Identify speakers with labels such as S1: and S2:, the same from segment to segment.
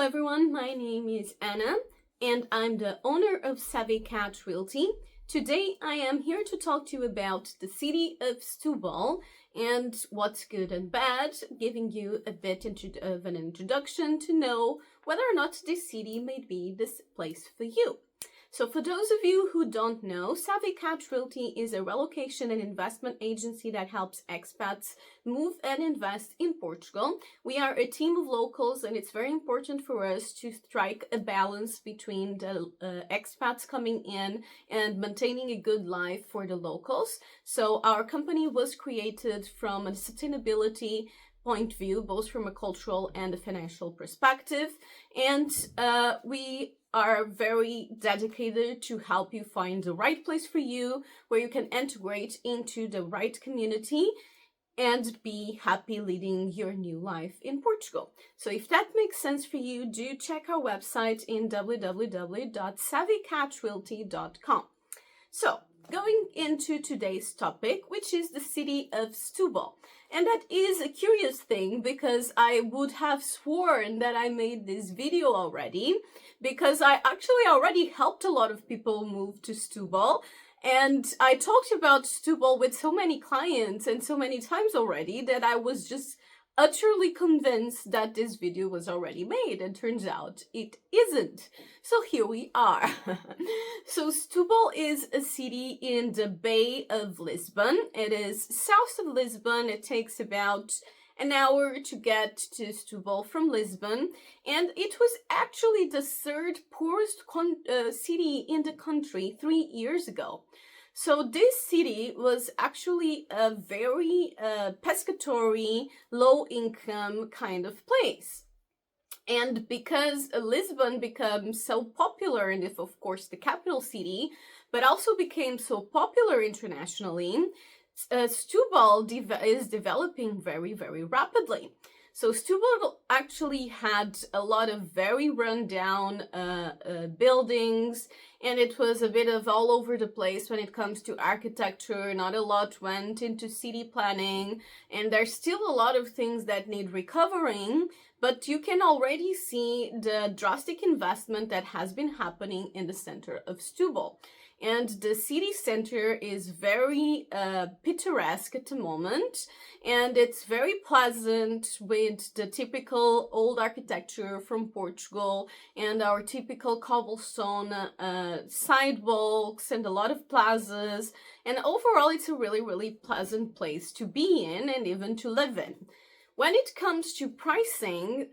S1: everyone, my name is Anna and I'm the owner of Savvy Cat Realty. Today I am here to talk to you about the city of Setúbal and what's good and bad, giving you a bit of an introduction to know whether or not this city may be this place for you. So for those of you who don't know, Savvy Cat Realty is a relocation and investment agency that helps expats move and invest in Portugal. We are a team of locals and it's very important for us to strike a balance between the expats coming in and maintaining a good life for the locals. So our company was created from a sustainability point of view, both from a cultural and a financial perspective. And we are very dedicated to help you find the right place for you, where you can integrate into the right community and be happy leading your new life in Portugal. So if that makes sense for you, do check our website in www.savvycatrealty.com. So going into today's topic, which is the city of Setúbal. And that is a curious thing because I would have sworn that I made this video already, because I actually already helped a lot of people move to Setúbal. And I talked about Setúbal with so many clients and so many times already that I was just utterly convinced that this video was already made, and turns out it isn't. So here we are. So Setúbal is a city in the Bay of Lisbon. It is south of Lisbon. It takes about an hour to get to Setúbal from Lisbon, and it was actually the third poorest city in the country 3 years ago. So this city was actually a very pescatory, low-income kind of place. And because Lisbon became so popular, and if of course the capital city, but also became so popular internationally, Setúbal is developing very, very rapidly. So Setúbal actually had a lot of very rundown buildings, and it was a bit of all over the place when it comes to architecture. Not a lot went into city planning, and there's still a lot of things that need recovering, but you can already see the drastic investment that has been happening in the center of Setúbal. And the city center is very picturesque at the moment, and it's very pleasant with the typical old architecture from Portugal and our typical cobblestone sidewalks and a lot of plazas. And overall, it's a really, really pleasant place to be in and even to live in. When it comes to pricing,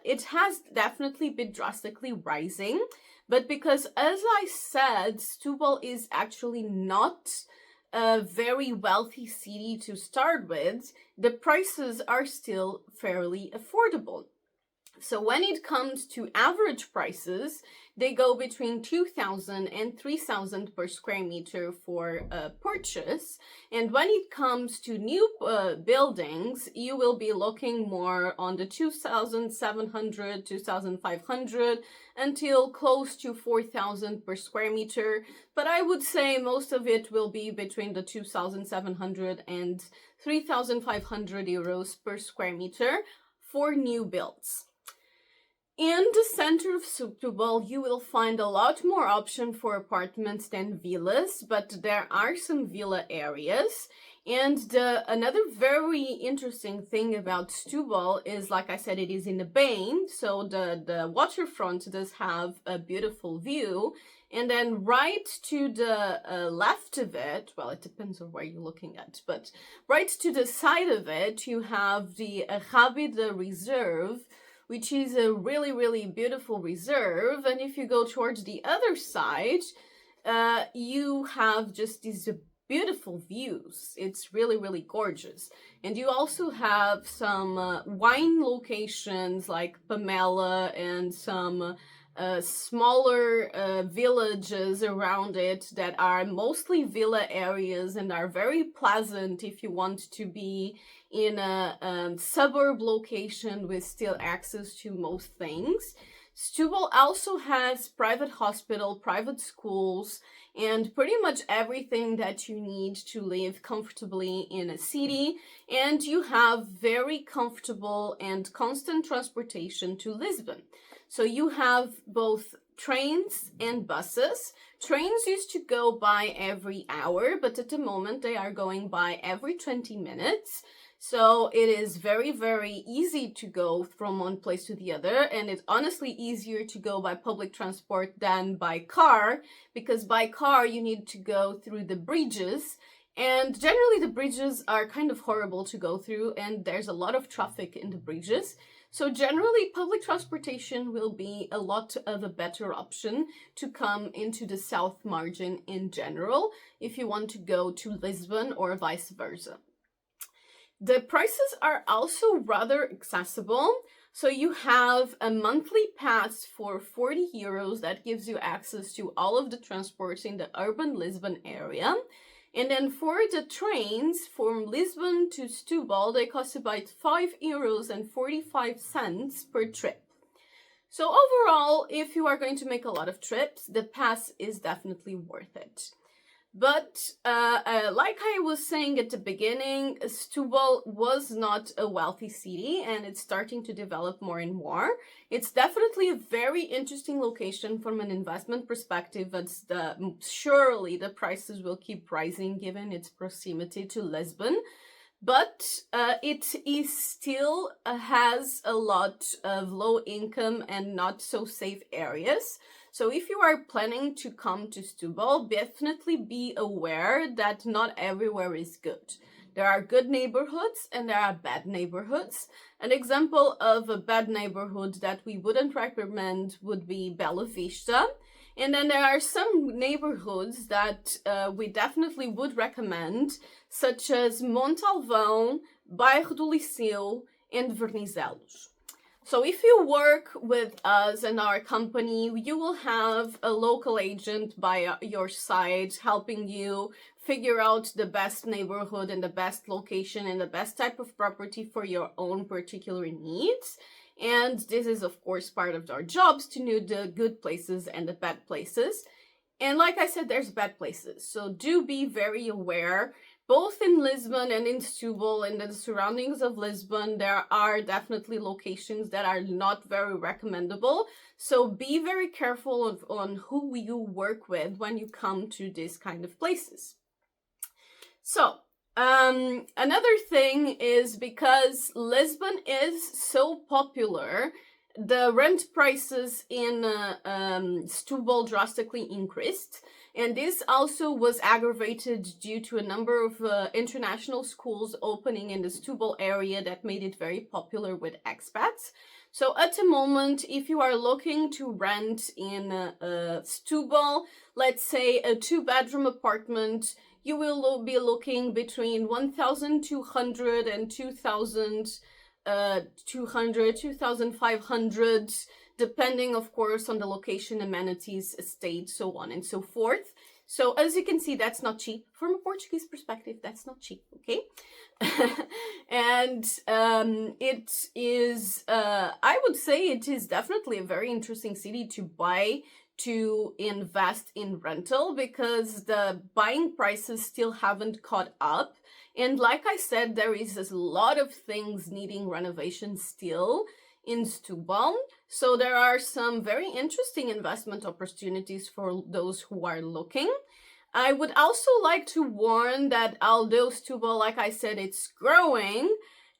S1: it has definitely been drastically rising. But because, as I said, Setúbal is actually not a very wealthy city to start with, the prices are still fairly affordable. So when it comes to average prices, they go between 2,000 and 3,000 per square meter for a purchase. And when it comes to new buildings, you will be looking more on the 2,700, 2,500 until close to 4,000 per square meter. But I would say most of it will be between the 2,700 and 3,500 euros per square meter for new builds. In the center of Setúbal, you will find a lot more option for apartments than villas, but there are some villa areas. And another very interesting thing about Setúbal is, like I said, it is in the bay, so the waterfront does have a beautiful view. And then right to the left of it, well, it depends on where you're looking at, but right to the side of it, you have the Rábida Reserve, which is a really, really beautiful reserve. And if you go towards the other side, you have just these beautiful views. It's really, really gorgeous. And you also have some wine locations like Pamela and some smaller villages around it that are mostly villa areas and are very pleasant if you want to be in a suburb location with still access to most things. Setúbal also has private hospital, private schools, and pretty much everything that you need to live comfortably in a city. And you have very comfortable and constant transportation to Lisbon. So you have both trains and buses. Trains used to go by every hour, but at the moment they are going by every 20 minutes. So it is very, very easy to go from one place to the other, and it's honestly easier to go by public transport than by car, because by car you need to go through the bridges, and generally the bridges are kind of horrible to go through, and there's a lot of traffic in the bridges. So generally public transportation will be a lot of a better option to come into the south margin in general if you want to go to Lisbon or vice versa. The prices are also rather accessible. So you have a monthly pass for 40 euros that gives you access to all of the transports in the urban Lisbon area. And then for the trains from Lisbon to Setúbal, they cost about 5 euros and 45 cents per trip. So overall, if you are going to make a lot of trips, the pass is definitely worth it. But like I was saying at the beginning, Setúbal was not a wealthy city, and it's starting to develop more and more. It's definitely a very interesting location from an investment perspective. Surely the prices will keep rising given its proximity to Lisbon. But it is still has a lot of low income and not so safe areas. So if you are planning to come to Setúbal, definitely be aware that not everywhere is good. There are good neighborhoods and there are bad neighborhoods. An example of a bad neighborhood that we wouldn't recommend would be Bela Vista. And then there are some neighborhoods that we definitely would recommend, such as Montalvão, Bairro do Liceu, and Vernizelos. So if you work with us and our company, you will have a local agent by your side helping you figure out the best neighborhood and the best location and the best type of property for your own particular needs. And this is, of course, part of our jobs to know the good places and the bad places. And like I said, there's bad places. So do be very aware. Both in Lisbon and in Setúbal and the surroundings of Lisbon, there are definitely locations that are not very recommendable. So be very careful on who you work with when you come to these kind of places. So, another thing is because Lisbon is so popular, the rent prices in Setúbal drastically increased. And this also was aggravated due to a number of international schools opening in the Setúbal area that made it very popular with expats. So at the moment, if you are looking to rent in Setúbal, let's say a 2-bedroom apartment, you will be looking between 1,200 and 2,200, 2,500, depending, of course, on the location, amenities, estate, so on and so forth. So as you can see, that's not cheap. From a Portuguese perspective, that's not cheap, okay? And it is, I would say it is definitely a very interesting city to buy, to invest in rental, because the buying prices still haven't caught up. And like I said, there is a lot of things needing renovation still in Setúbal. So there are some very interesting investment opportunities for those who are looking. I would also like to warn that although Setúbal, like I said, it's growing,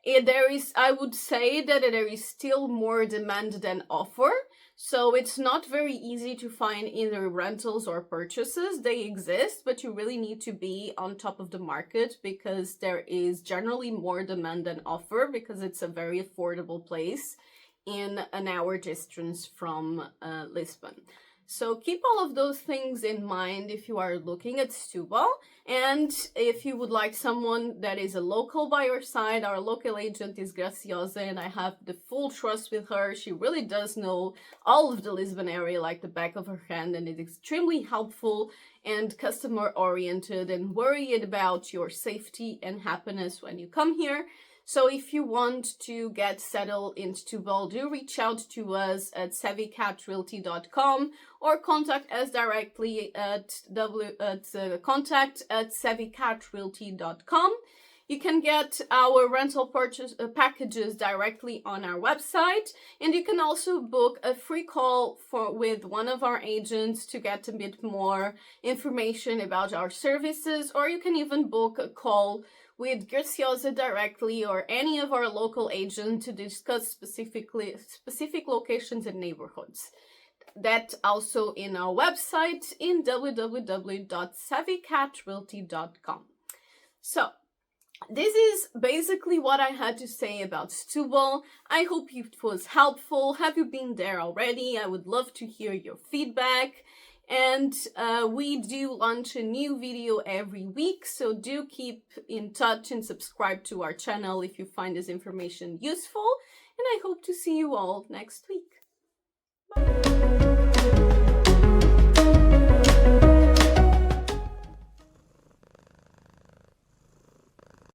S1: I would say that there is still more demand than offer. So it's not very easy to find either rentals or purchases. They exist, but you really need to be on top of the market because there is generally more demand than offer because it's a very affordable place in an hour distance from Lisbon. So keep all of those things in mind if you are looking at Setúbal. And if you would like someone that is a local by your side, our local agent is Graciosa, and I have the full trust with her. She really does know all of the Lisbon area like the back of her hand, and is extremely helpful and customer oriented and worried about your safety and happiness when you come here. So if you want to get settled in Setúbal, do reach out to us at savvycatrealty.com or contact us directly at contact@savvycatrealty.com. You can get our rental purchase packages directly on our website, and you can also book a free call with one of our agents to get a bit more information about our services, or you can even book a call with Graciosa directly or any of our local agents to discuss specific locations and neighborhoods. That also in our website in www.savvycatrealty.com. So this is basically what I had to say about Setúbal. I hope it was helpful. Have you been there already? I would love to hear your feedback. And we do launch a new video every week, so do keep in touch and subscribe to our channel if you find this information useful. And I hope to see you all next week. Bye.